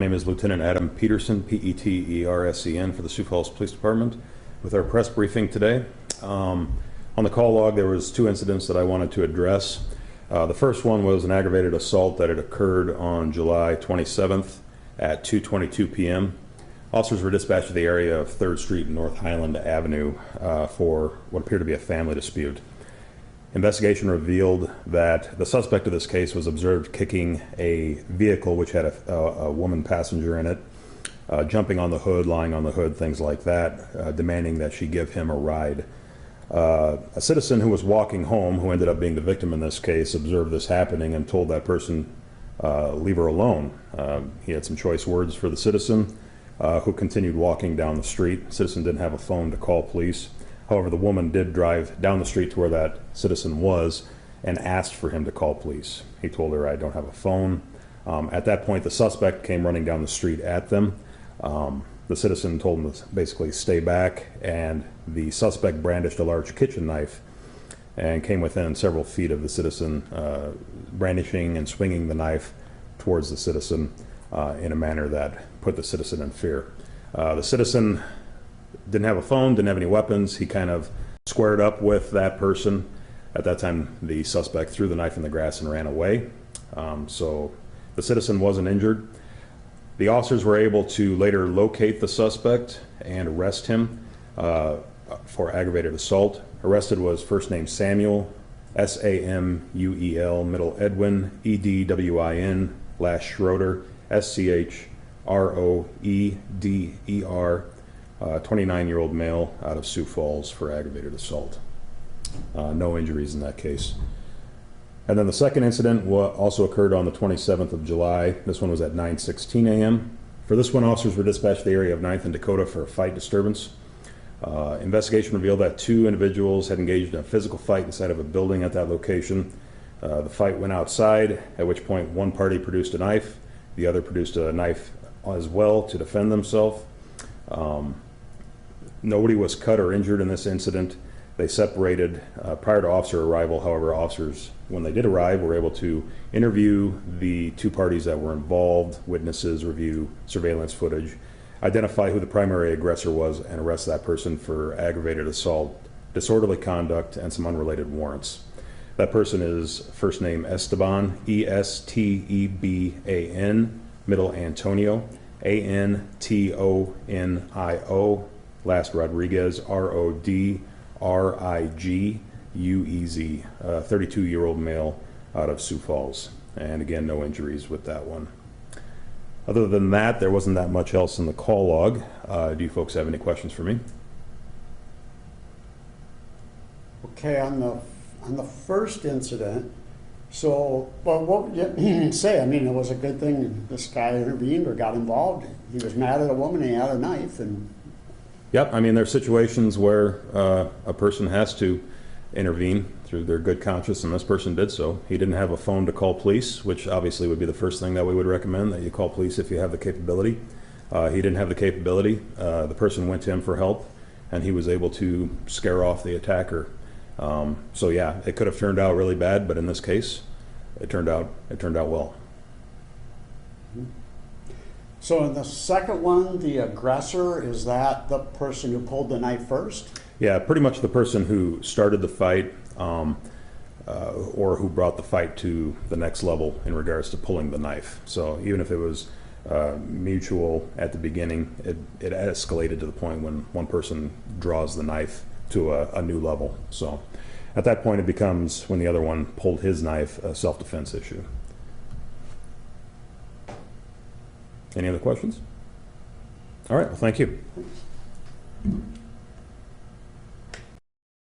My name is Lieutenant Adam Peterson, P-E-T-E-R-S-E-N, for the Sioux Falls Police Department. With our press briefing today, on the call log there was two incidents that I wanted to address. The first one was an aggravated assault that had occurred on July 27th at 2:22 p.m. Officers were dispatched to the area of 3rd Street and North Highland Avenue for what appeared to be a family dispute. Investigation revealed that the suspect of this case was observed kicking a vehicle which had a woman passenger in it, jumping on the hood, lying on the hood, things like that, demanding that she give him a ride. A citizen who was walking home, who ended up being the victim in this case, observed this happening and told that person, leave her alone. He had some choice words for the citizen, who continued walking down the street. The citizen didn't have a phone to call police. However, the woman did drive down the street to where that citizen was and asked for him to call police. He told her, I don't have a phone. At that point, the suspect came running down the street at them. The citizen told him to basically stay back, and the suspect brandished a large kitchen knife and came within several feet of the citizen, brandishing and swinging the knife towards the citizen in a manner that put the citizen in fear. The citizen didn't have a phone, didn't have any weapons. He kind of squared up with that person. At that time, the suspect threw the knife in the grass and ran away. So the citizen wasn't injured. The officers were able to later locate the suspect and arrest him for aggravated assault. Arrested was first name Samuel, S-A-M-U-E-L, middle Edwin, E-D-W-I-N, last Schroeder, S-C-H-R-O-E-D-E-R, 29-year-old male out of Sioux Falls for aggravated assault. No injuries in that case. And then the second incident also occurred on the 27th of July. This one was at 9:16 a.m. For this one, officers were dispatched to the area of 9th and Dakota for a fight disturbance. Investigation revealed that two individuals had engaged in a physical fight inside of a building at that location. The fight went outside, at which point one party produced a knife. The other produced a knife as well to defend themselves. Nobody was cut or injured in this incident. They separated prior to officer arrival. However, officers, when they did arrive, were able to interview the two parties that were involved, witnesses, review surveillance footage, identify who the primary aggressor was, and arrest that person for aggravated assault, disorderly conduct, and some unrelated warrants. That person is first name Esteban, E-S-T-E-B-A-N, middle Antonio, A-N-T-O-N-I-O, last Rodriguez, R-O-D-R-I-G-U-E-Z, 32-year-old male out of Sioux Falls. And again, no injuries with that one. Other than that, there wasn't that much else in the call log. Do you folks have any questions for me? Okay, on the first incident, so, well, what would you say? I mean, it was a good thing this guy intervened or got involved. He was mad at a woman, and he had a knife. And Yep, I mean, there's situations where a person has to intervene through their good conscience, and this person did so. He didn't have a phone to call police, which obviously would be the first thing that we would recommend, that you call police if you have the capability. He didn't have the capability. The person went to him for help, and he was able to scare off the attacker. So yeah, it could have turned out really bad, but in this case, it turned out well. so in the second one, the aggressor, is that the person who pulled the knife first? Yeah, pretty much the person who started the fight, or who brought the fight to the next level in regards to pulling the knife. So even if it was mutual at the beginning, it escalated to the point when one person draws the knife to a new level. So at that point, it becomes, when the other one pulled his knife, a self-defense issue. Any other questions? All right, well, thank you.